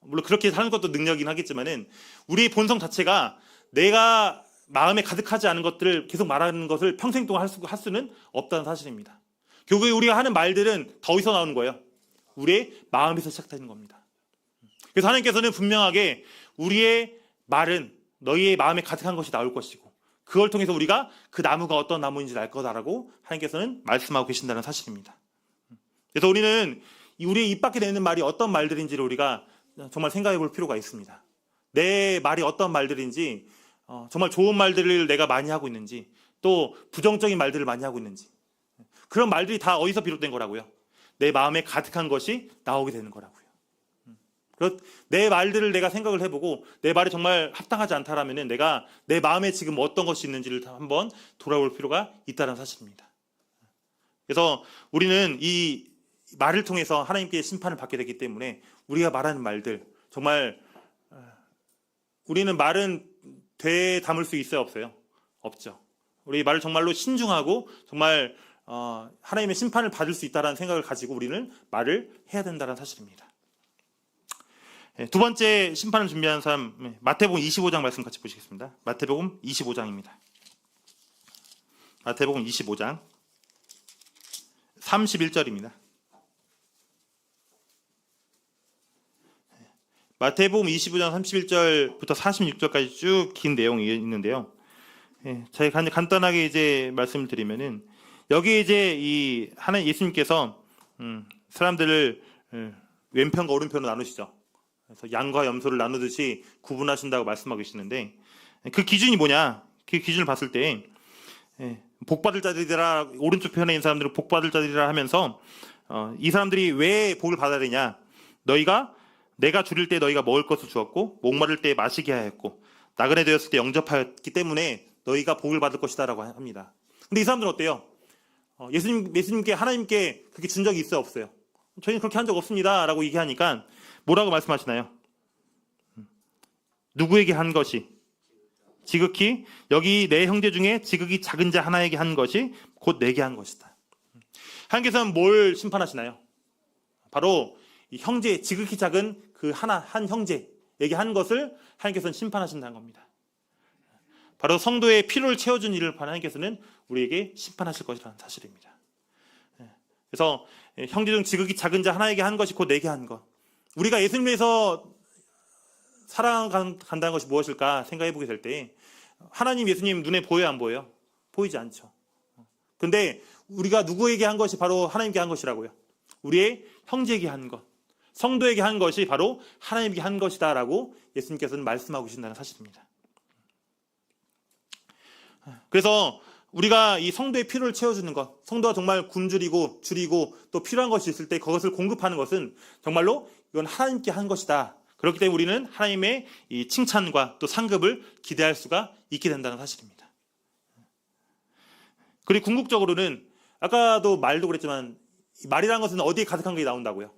물론 그렇게 사는 것도 능력이긴 하겠지만은 우리의 본성 자체가 내가 마음에 가득하지 않은 것들을 계속 말하는 것을 평생 동안 할 수는 없다는 사실입니다. 결국에 우리가 하는 말들은 더 어디서 나오는 거예요? 우리의 마음에서 시작되는 겁니다. 그래서 하나님께서는 분명하게 우리의 말은 너희의 마음에 가득한 것이 나올 것이고 그걸 통해서 우리가 그 나무가 어떤 나무인지 알 거다라고 하나님께서는 말씀하고 계신다는 사실입니다. 그래서 우리는 우리의 입 밖에 내는 말이 어떤 말들인지를 우리가 정말 생각해 볼 필요가 있습니다. 내 말이 어떤 말들인지, 정말 좋은 말들을 내가 많이 하고 있는지, 또 부정적인 말들을 많이 하고 있는지, 그런 말들이 다 어디서 비롯된 거라고요? 내 마음에 가득한 것이 나오게 되는 거라고요. 내 말들을 내가 생각을 해보고 내 말이 정말 합당하지 않다라면은 내가 내 마음에 지금 어떤 것이 있는지를 한번 돌아볼 필요가 있다는 사실입니다. 그래서 우리는 이 말을 통해서 하나님께 심판을 받게 되기 때문에 우리가 말하는 말들 정말 우리는 말은 되담을 수 있어요, 없어요? 없죠. 우리 말을 정말로 신중하고 정말 하나님의 심판을 받을 수 있다는 생각을 가지고 우리는 말을 해야 된다는 사실입니다. 두 번째 심판을 준비한 사람, 마태복음 25장 말씀 같이 보시겠습니다. 마태복음 25장입니다. 마태복음 25장 31절입니다. 마태복음 25장 31절부터 46절까지 쭉 긴 내용이 있는데요. 제가 간단하게 이제 말씀을 드리면은 여기 이제 이 하나님 예수님께서 사람들을 왼편과 오른편으로 나누시죠. 그래서 양과 염소를 나누듯이 구분하신다고 말씀하고 계시는데 그 기준이 뭐냐? 그 기준을 봤을 때 복받을 자들이라 오른쪽 편에 있는 사람들은 복받을 자들이라 하면서 이 사람들이 왜 복을 받아야 되냐? 내가 줄일 때 너희가 먹을 것을 주었고 목마를 때 마시게 하였고 나그네 되었을 때 영접하였기 때문에 너희가 복을 받을 것이다라고 합니다. 근데 이 사람들은 어때요? 예수님께 하나님께 그렇게 준 적이 있어요, 없어요? 저희는 그렇게 한 적 없습니다라고 얘기하니까 뭐라고 말씀하시나요? 누구에게 한 것이 지극히 여기 내 형제 중에 지극히 작은 자 하나에게 한 것이 곧 내게 한 것이다. 하나님께서는 뭘 심판하시나요? 바로 이 형제, 지극히 작은 그 한 형제에게 한 것을 하나님께서는 심판하신다는 겁니다. 바로 성도의 필요를 채워준 일을 하나님께서는 우리에게 심판하실 것이라는 사실입니다. 그래서 형제 중 지극히 작은 자 하나에게 한 것이 곧 내게 한 것. 우리가 예수님을 위해서 살아간다는 것이 무엇일까 생각해 보게 될 때 하나님, 예수님 눈에 보여요, 안 보여요? 보이지 않죠. 근데 우리가 누구에게 한 것이 바로 하나님께 한 것이라고요? 우리의 형제에게 한 것, 성도에게 한 것이 바로 하나님께 한 것이다라고 예수님께서는 말씀하고 계신다는 사실입니다. 그래서 우리가 이 성도의 필요를 채워주는 것, 성도가 정말 굶주리고 줄이고 또 필요한 것이 있을 때 그것을 공급하는 것은 정말로 이건 하나님께 한 것이다. 그렇기 때문에 우리는 하나님의 이 칭찬과 또 상급을 기대할 수가 있게 된다는 사실입니다. 그리고 궁극적으로는 아까도 말도 그랬지만 말이라는 것은 어디에 가득한 게 나온다고요?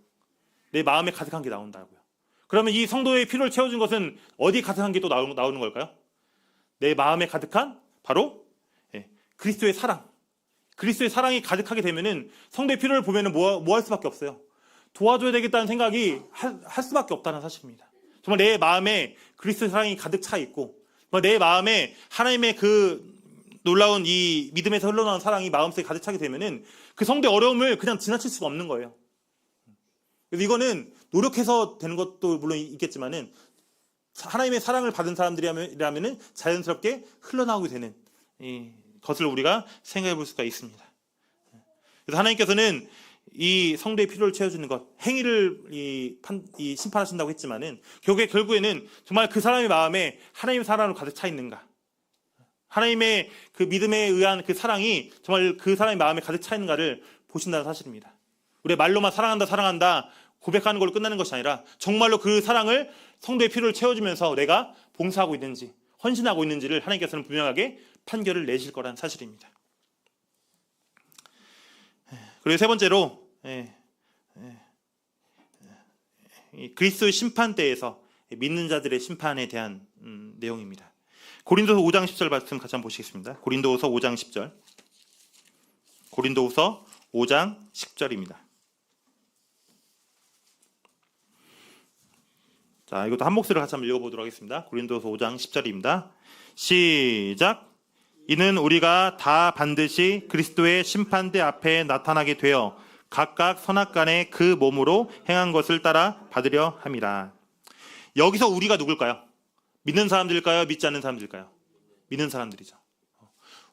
내 마음에 가득한 게 나온다고요. 그러면 이 성도의 필요를 채워준 것은 어디에 가득한 게 또 나오는 걸까요? 내 마음에 가득한 바로 그리스도의 사랑. 그리스도의 사랑이 가득하게 되면은 성도의 필요를 보면은 뭐 할 수밖에 없어요. 도와줘야 되겠다는 생각이 할 수밖에 없다는 사실입니다. 정말 내 마음에 그리스도의 사랑이 가득 차 있고, 정말 내 마음에 하나님의 그 놀라운 이 믿음에서 흘러나오는 사랑이 마음속에 가득 차게 되면은 그 성도의 어려움을 그냥 지나칠 수가 없는 거예요. 그래서 이거는 노력해서 되는 것도 물론 있겠지만은 하나님의 사랑을 받은 사람들이라면은 자연스럽게 흘러나오게 되는 것을 우리가 생각해 볼 수가 있습니다. 그래서 하나님께서는 이 성도의 필요를 채워주는 것, 행위를 심판하신다고 했지만은 결국에는 정말 그 사람의 마음에 하나님의 사랑으로 가득 차 있는가, 하나님의 그 믿음에 의한 그 사랑이 정말 그 사람의 마음에 가득 차 있는가를 보신다는 사실입니다. 우리가 말로만 사랑한다 고백하는 걸로 끝나는 것이 아니라 정말로 그 사랑을 성도의 필요를 채워주면서 내가 봉사하고 있는지 헌신하고 있는지를 하나님께서는 분명하게 판결을 내실 거란 사실입니다. 그리고 세 번째로 그리스도의 심판대에서 믿는 자들의 심판에 대한 내용입니다. 고린도서 5장 10절 말씀 같이 한번 보시겠습니다. 고린도서 5장 10절. 고린도서 5장 10절입니다. 자, 이것도 한 목소리로 같이 한번 읽어보도록 하겠습니다. 고린도서 5장 10절입니다. 시작. 이는 우리가 다 반드시 그리스도의 심판대 앞에 나타나게 되어 각각 선악간에 그 몸으로 행한 것을 따라 받으려 함이라. 여기서 우리가 누굴까요? 믿는 사람들일까요? 믿지 않는 사람들일까요? 믿는 사람들이죠.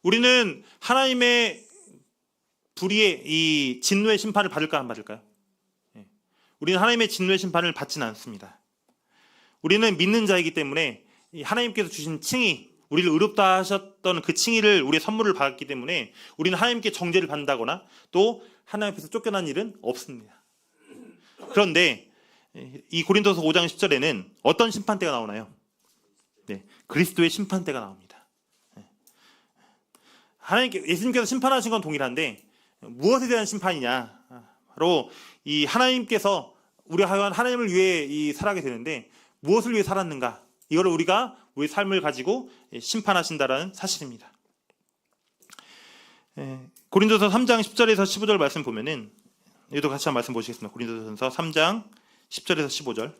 우리는 하나님의 불의의 이 진노의 심판을 받을까 안 받을까요? 우리는 하나님의 진노의 심판을 받지는 않습니다. 우리는 믿는 자이기 때문에 하나님께서 주신 칭의, 우리를 의롭다 하셨던 그 칭의를 우리의 선물을 받았기 때문에 우리는 하나님께 정죄를 받는다거나 또 하나님 앞에서 쫓겨난 일은 없습니다. 그런데 이 고린도서 5장 10절에는 어떤 심판대가 나오나요? 네, 그리스도의 심판대가 나옵니다. 하나님께 예수님께서 심판하신 건 동일한데 무엇에 대한 심판이냐? 바로 이 하나님께서 우리가 하나님을 위해 살아게 되는데 무엇을 위해 살았는가? 이걸 우리가 우리 삶을 가지고 심판하신다라는 사실입니다. 고린도서 3장 10절에서 15절 말씀 보면은 이것도 같이 한 말씀 보시겠습니다. 고린도서 3장 10절에서 15절.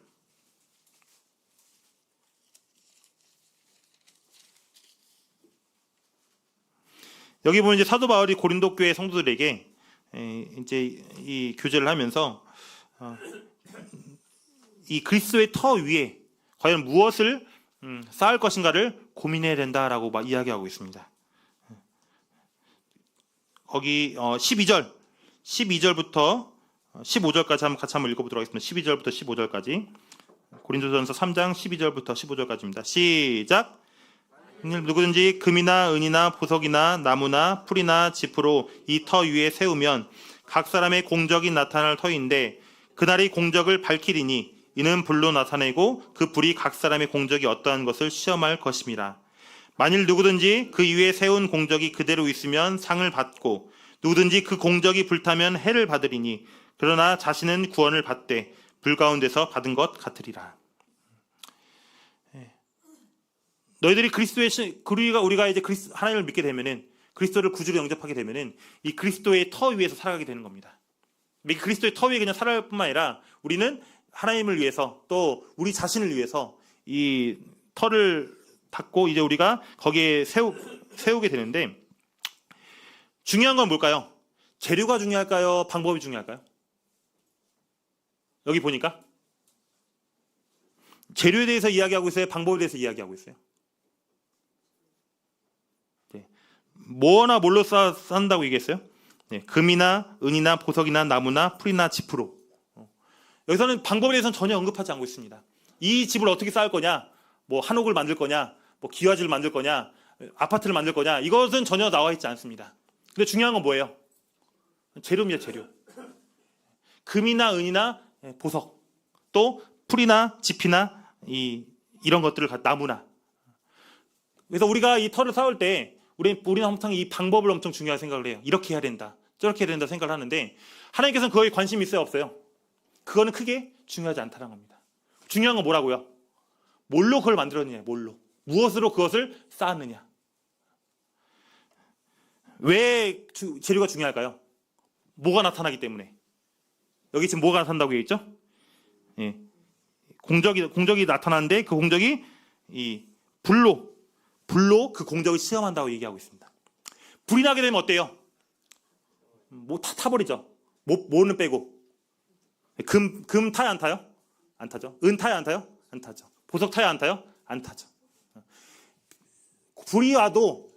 여기 보면 이제 사도 바울이 고린도 교회 성도들에게 이제 이 교제를 하면서 이 그리스도의 터 위에 과연 무엇을 쌓을 것인가를 고민해야 된다라고 막 이야기하고 있습니다. 거기 12절부터 15절까지 같이 한번 읽어보도록 하겠습니다. 12절부터 15절까지 고린도전서 3장 12절부터 15절까지입니다. 시작. 누구든지 금이나 은이나 보석이나 나무나 풀이나 짚으로 이 터 위에 세우면 각 사람의 공적이 나타날 터인데 그날이 공적을 밝히리니 이는 불로 나타내고 그 불이 각 사람의 공적이 어떠한 것을 시험할 것임이라. 만일 누구든지 그 위에 세운 공적이 그대로 있으면 상을 받고 누구든지 그 공적이 불타면 해를 받으리니 그러나 자신은 구원을 받되 불 가운데서 받은 것 같으리라. 너희들이 우리가 이제 하나님을 믿게 되면은 그리스도를 구주로 영접하게 되면은 이 그리스도의 터 위에서 살아가게 되는 겁니다. 그리스도의 터 위에 그냥 살아갈 뿐만 아니라 우리는 하나님을 위해서 또 우리 자신을 위해서 이 터를 닦고 이제 우리가 거기에 세우게 되는데 중요한 건 뭘까요? 재료가 중요할까요? 방법이 중요할까요? 여기 보니까 재료에 대해서 이야기하고 있어요? 방법에 대해서 이야기하고 있어요? 뭐나 뭘로 쌓는다고 얘기했어요? 금이나 은이나 보석이나 나무나 풀이나 짚으로. 여기서는 방법에 대해서는 전혀 언급하지 않고 있습니다. 이 집을 어떻게 쌓을 거냐, 뭐 한옥을 만들 거냐, 뭐 기와집을 만들 거냐, 아파트를 만들 거냐, 이것은 전혀 나와 있지 않습니다. 근데 중요한 건 뭐예요? 재료입니다. 재료. 금이나 은이나 보석, 또 풀이나 짚이나 이런 것들을 나무나. 그래서 우리가 이 터를 쌓을 때 우리는 항상 이 방법을 엄청 중요하게 생각을 해요. 이렇게 해야 된다, 저렇게 해야 된다 생각을 하는데 하나님께서는 그거에 관심이 있어요, 없어요? 그거는 크게 중요하지 않다는 겁니다. 중요한 건 뭐라고요? 뭘로 그걸 만들었느냐, 뭘로. 무엇으로 그것을 쌓았느냐. 왜 재료가 중요할까요? 뭐가 나타나기 때문에. 여기 지금 뭐가 나타난다고 얘기했죠? 예. 공적이 나타나는데 그 공적이 이 불로 그 공적을 시험한다고 얘기하고 있습니다. 불이 나게 되면 어때요? 뭐 다 타버리죠. 뭐는 빼고. 금 타요, 안 타요? 안 타죠. 은 타요, 안 타요? 안 타죠. 보석 타요, 안 타요? 안 타죠. 불이 와도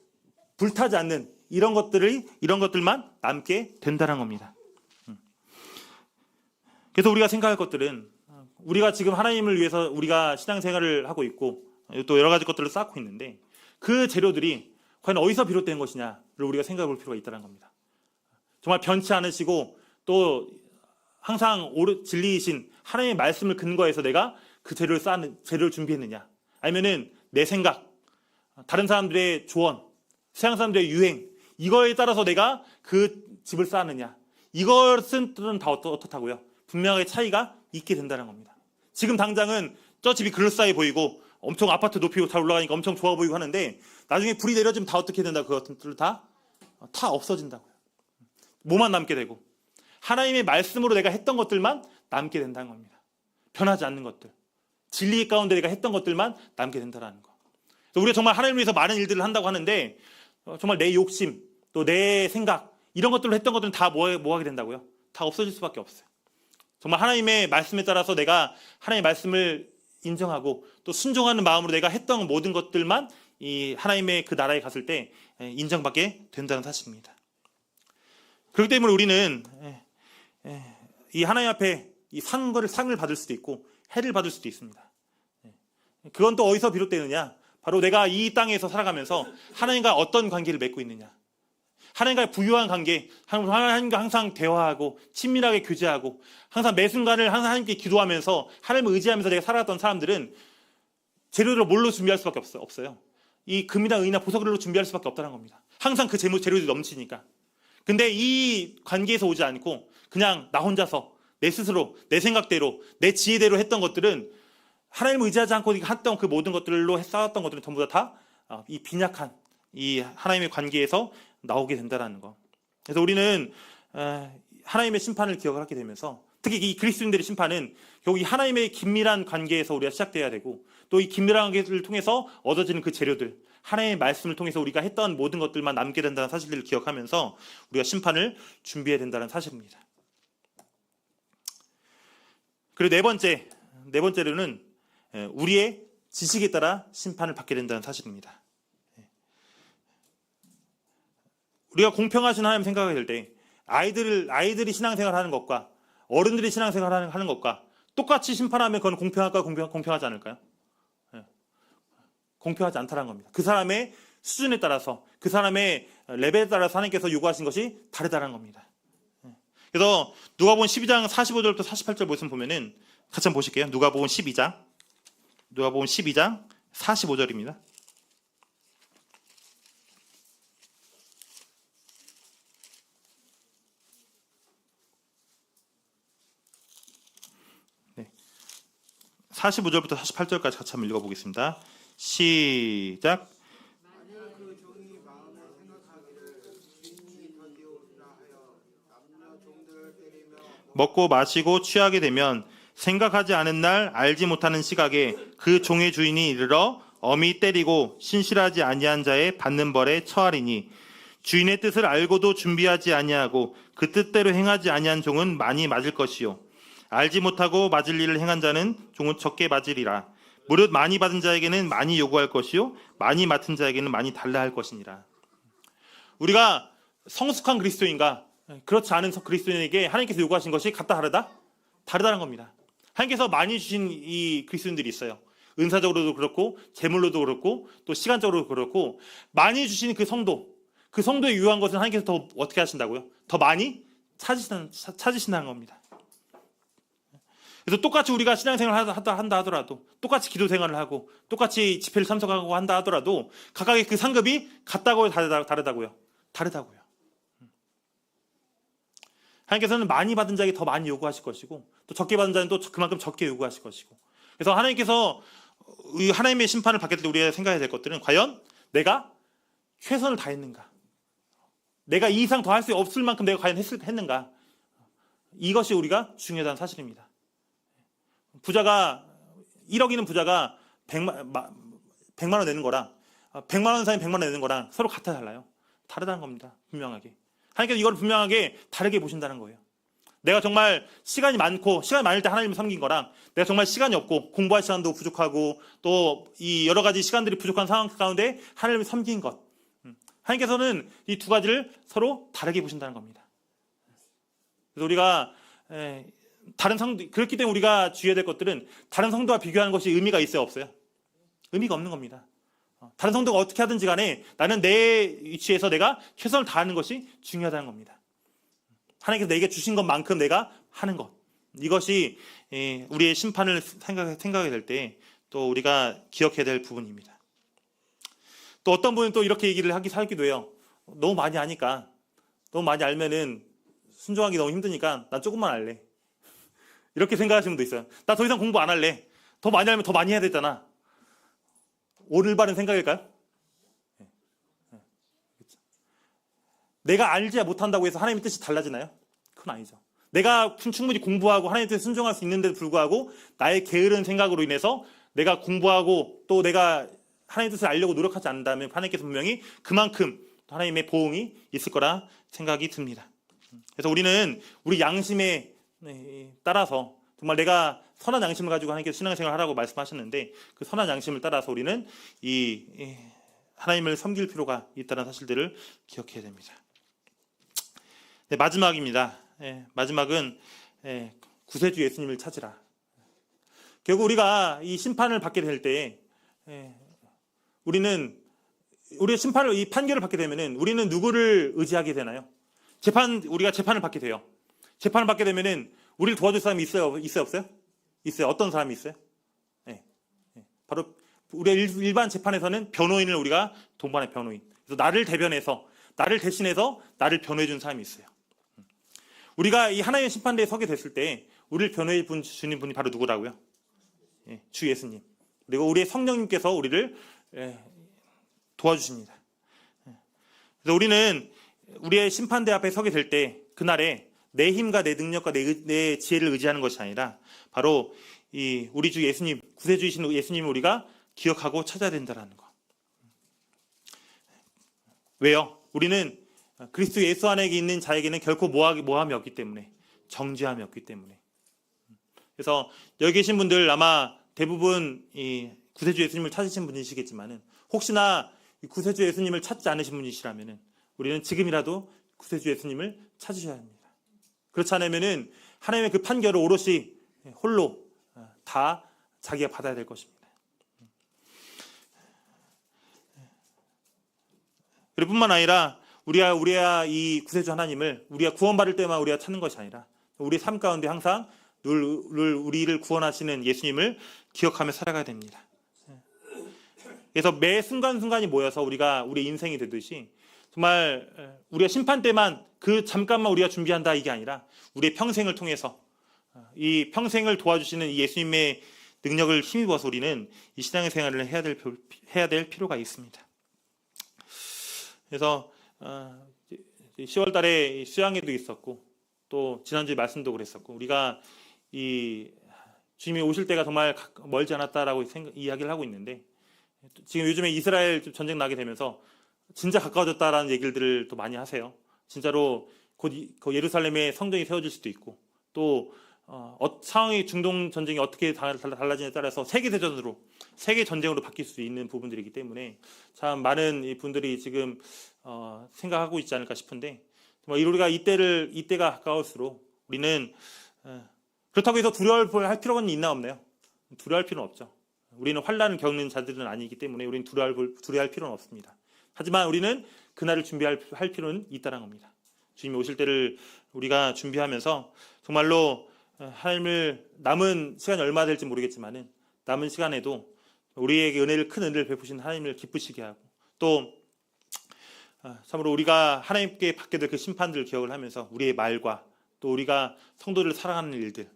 불타지 않는 이런 것들만 남게 된다는 겁니다. 그래서 우리가 생각할 것들은 우리가 지금 하나님을 위해서 우리가 신앙생활을 하고 있고 또 여러 가지 것들을 쌓고 있는데 그 재료들이 과연 어디서 비롯된 것이냐를 우리가 생각해 볼 필요가 있다는 겁니다. 정말 변치 않으시고 또 항상 진리이신 하나님의 말씀을 근거해서 내가 그 재료를 준비했느냐, 아니면은 내 생각, 다른 사람들의 조언, 세상 사람들의 유행, 이거에 따라서 내가 그 집을 쌓느냐, 이것은 다 어떻다고요? 분명하게 차이가 있게 된다는 겁니다. 지금 당장은 저 집이 그럴싸해 보이고 엄청 아파트 높이고 잘 올라가니까 엄청 좋아 보이고 하는데 나중에 불이 내려지면 다 어떻게 된다? 그것들 다 없어진다고요. 뭐만 남게 되고 하나님의 말씀으로 내가 했던 것들만 남게 된다는 겁니다. 변하지 않는 것들, 진리 가운데 내가 했던 것들만 남게 된다는 거. 우리가 정말 하나님을 위해서 많은 일들을 한다고 하는데 정말 내 욕심, 또 내 생각, 이런 것들로 했던 것들은 다 뭐 하게 된다고요? 다 없어질 수밖에 없어요. 정말 하나님의 말씀에 따라서 내가 하나님의 말씀을 인정하고 또 순종하는 마음으로 내가 했던 모든 것들만 이 하나님의 그 나라에 갔을 때 인정받게 된다는 사실입니다. 그렇기 때문에 우리는 이 하나님 앞에 이 상을 받을 수도 있고 해를 받을 수도 있습니다. 그건 또 어디서 비롯되느냐? 바로 내가 이 땅에서 살아가면서 하나님과 어떤 관계를 맺고 있느냐, 하나님과의 부유한 관계, 하나님과 항상 대화하고 친밀하게 교제하고 항상 매 순간을 항상 하나님께 기도하면서 하나님을 의지하면서 내가 살아왔던 사람들은 재료를 뭘로 준비할 수밖에 없어요. 이 금이나 은이나 보석으로 준비할 수밖에 없다는 겁니다. 항상 그 재료들이 넘치니까. 근데 이 관계에서 오지 않고 그냥 나 혼자서 내 스스로 내 생각대로 내 지혜대로 했던 것들은 하나님을 의지하지 않고 했던 그 모든 것들로 쌓았던 것들은 전부 다 이 빈약한 이 하나님의 관계에서 나오게 된다는 거. 그래서 우리는 하나님의 심판을 기억을 하게 되면서 특히 이 그리스도인들의 심판은 결국 이 하나님의 긴밀한 관계에서 우리가 시작돼야 되고 또 이 긴밀한 관계를 통해서 얻어지는 그 재료들 하나님의 말씀을 통해서 우리가 했던 모든 것들만 남게 된다는 사실들을 기억하면서 우리가 심판을 준비해야 된다는 사실입니다. 그리고 네 번째로는 우리의 지식에 따라 심판을 받게 된다는 사실입니다. 우리가 공평하신 하나님 생각이 될 때 아이들이 신앙생활을 하는 것과 어른들이 신앙생활을 하는 것과 똑같이 심판하면 그건 공평할까요? 공평하지 않을까요? 공평하지 않다는 겁니다. 그 사람의 수준에 따라서 그 사람의 레벨에 따라서 하나님께서 요구하신 것이 다르다는 겁니다. 그래서 누가복음 12장 45절부터 48절 말씀 보면은 같이 한번 보실게요. 누가복음 12장 45절입니다. 네. 45절부터 48절까지 같이 한번 읽어보겠습니다. 시작. 먹고 마시고 취하게 되면 생각하지 않은 날 알지 못하는 시각에 그 종의 주인이 이르러 엄히 때리고 신실하지 아니한 자의 받는 벌에 처하리니 주인의 뜻을 알고도 준비하지 아니하고 그 뜻대로 행하지 아니한 종은 많이 맞을 것이요 알지 못하고 맞을 일을 행한 자는 종은 적게 맞으리라. 무릇 많이 받은 자에게는 많이 요구할 것이요 많이 맡은 자에게는 많이 달라 할 것이니라. 우리가 성숙한 그리스도인과 그렇지 않은 그리스도인에게 하나님께서 요구하신 것이 같다 다르다? 다르다는 겁니다. 하나님께서 많이 주신 이 그리스도인들이 있어요. 은사적으로도 그렇고 재물로도 그렇고 또 시간적으로도 그렇고 많이 주신 그 성도에 유효한 것은 하나님께서 더 어떻게 하신다고요? 더 많이 찾으신다는 겁니다. 그래서 똑같이 우리가 신앙생활을 한다 하더라도 똑같이 기도 생활을 하고 똑같이 집회를 참석하고 한다 하더라도 각각의 그 상급이 같다고요? 다르다고요? 다르다고요. 하나님께서는 많이 받은 자에게 더 많이 요구하실 것이고 또 적게 받은 자는 또 그만큼 적게 요구하실 것이고 그래서 하나님께서 하나님의 심판을 받게 될 때 우리가 생각해야 될 것들은 과연 내가 최선을 다했는가? 내가 이 이상 더 할 수 없을 만큼 내가 과연 했는가? 이것이 우리가 중요하다는 사실입니다. 부자가 1억이는 부자가 100만 원 내는 거랑 100만 원 사람이 100만 원 내는 거랑 서로 같아 달라요. 다르다는 겁니다. 분명하게. 하나님께서 이걸 분명하게 다르게 보신다는 거예요. 내가 정말 시간이 많을 때 하나님을 섬긴 거랑 내가 정말 시간이 없고 공부할 시간도 부족하고 또 이 여러 가지 시간들이 부족한 상황 가운데 하나님을 섬긴 것. 하나님께서는 이 두 가지를 서로 다르게 보신다는 겁니다. 그래서 우리가 다른 성도 그렇기 때문에 우리가 주의해야 될 것들은 다른 성도와 비교하는 것이 의미가 있어요, 없어요? 의미가 없는 겁니다. 다른 성도가 어떻게 하든지 간에 나는 내 위치에서 내가 최선을 다하는 것이 중요하다는 겁니다. 하나님께서 내게 주신 것만큼 내가 하는 것. 이것이 우리의 심판을 생각하게 될 때 또 우리가 기억해야 될 부분입니다. 또 어떤 분은 또 이렇게 얘기를 하기도 해요. 너무 많이 아니까 너무 많이 알면은 순종하기 너무 힘드니까 난 조금만 알래. 이렇게 생각하시는 분도 있어요. 나 더 이상 공부 안 할래. 더 많이 알면 더 많이 해야 되잖아. 올바른 생각일까요? 내가 알지 못한다고 해서 하나님의 뜻이 달라지나요? 그건 아니죠. 내가 충분히 공부하고 하나님의 뜻에 순종할 수 있는데도 불구하고 나의 게으른 생각으로 인해서 내가 공부하고 또 내가 하나님의 뜻을 알려고 노력하지 않는다면 하나님께서 분명히 그만큼 하나님의 보응이 있을 거라 생각이 듭니다. 그래서 우리는 우리 양심에 따라서 정말 내가 선한 양심을 가지고 하나님께서 신앙생활을 하라고 말씀하셨는데 그 선한 양심을 따라서 우리는 이 하나님을 섬길 필요가 있다는 사실들을 기억해야 됩니다. 네, 마지막입니다. 마지막은 구세주 예수님을 찾으라. 결국 우리가 이 심판을 받게 될 때 우리는 우리가 심판을 이 판결을 받게 되면은 우리는 누구를 의지하게 되나요? 우리가 재판을 받게 돼요. 재판을 받게 되면은 우리를 도와줄 사람이 있어요? 있어요? 없어요? 있어요. 어떤 사람이 있어요? 네. 바로 우리가 일반 재판에서는 변호인을 우리가 동반해 변호인. 그래서 나를 대신해서 나를 변호해 준 사람이 있어요. 우리가 이 하나님의 심판대에 서게 됐을 때 우리를 변호해 주는 분이 바로 누구라고요? 주 예수님. 그리고 우리의 성령님께서 우리를 도와주십니다. 그래서 우리는 우리의 심판대 앞에 서게 될 때 그날에 내 힘과 내 능력과 내 지혜를 의지하는 것이 아니라 바로 우리 주 예수님, 구세주이신 예수님을 우리가 기억하고 찾아야 된다는 것. 왜요? 우리는 그리스도 예수 안에 있는 자에게는 결코 모함이 없기 때문에, 정죄함이 없기 때문에. 그래서 여기 계신 분들 아마 대부분 이 구세주 예수님을 찾으신 분이시겠지만은 혹시나 구세주 예수님을 찾지 않으신 분이시라면은 우리는 지금이라도 구세주 예수님을 찾으셔야 합니다. 그렇지 않으면은 하나님의 그 판결을 오롯이 홀로 다 자기가 받아야 될 것입니다. 그리고 뿐만 아니라 우리가 이 구세주 하나님을 우리가 구원받을 때만 우리가 찾는 것이 아니라 우리 삶 가운데 항상 늘 우리를 구원하시는 예수님을 기억하며 살아가야 됩니다. 그래서 매 순간순간이 모여서 우리 인생이 되듯이 정말 우리가 심판 때만 그 잠깐만 우리가 준비한다 이게 아니라 우리의 평생을 통해서 이 평생을 도와주시는 이 예수님의 능력을 힘입어서 우리는 이 신앙의 생활을 해야 될 필요가 있습니다. 그래서 10월 달에 수양회도 있었고 또 지난주에 말씀도 그랬었고 우리가 이 주님이 오실 때가 정말 멀지 않았다라고 이야기를 하고 있는데 지금 요즘에 이스라엘 전쟁 나게 되면서 진짜 가까워졌다라는 얘기들을 또 많이 하세요. 진짜로 곧 예루살렘에 성전이 세워질 수도 있고 또 상황이 중동 전쟁이 어떻게 달라지냐에 따라서 세계 전쟁으로 바뀔 수 있는 부분들이기 때문에 참 많은 분들이 지금 생각하고 있지 않을까 싶은데 우리가 이때가 가까울수록 우리는 그렇다고 해서 두려워할 필요는 있나 없나요? 두려워할 필요는 없죠. 우리는 환난을 겪는 자들은 아니기 때문에 우리는 두려워할 필요는 없습니다. 하지만 우리는 그날을 준비할 필요는 있다는 겁니다. 주님이 오실 때를 우리가 준비하면서 정말로 하나님을 남은 시간이 얼마 될지 모르겠지만은 남은 시간에도 우리에게 큰 은혜를 베푸신 하나님을 기쁘시게 하고 또 참으로 우리가 하나님께 받게 될 그 심판들을 기억을 하면서 우리의 말과 또 우리가 성도들을 사랑하는 일들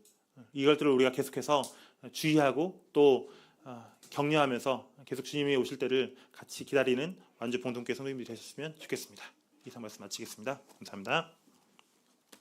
이것들을 우리가 계속해서 주의하고 또 격려하면서 계속 주님이 오실 때를 같이 기다리는 완주 봉동교회 성도님들이 되셨으면 좋겠습니다. 이상 말씀 마치겠습니다. 감사합니다.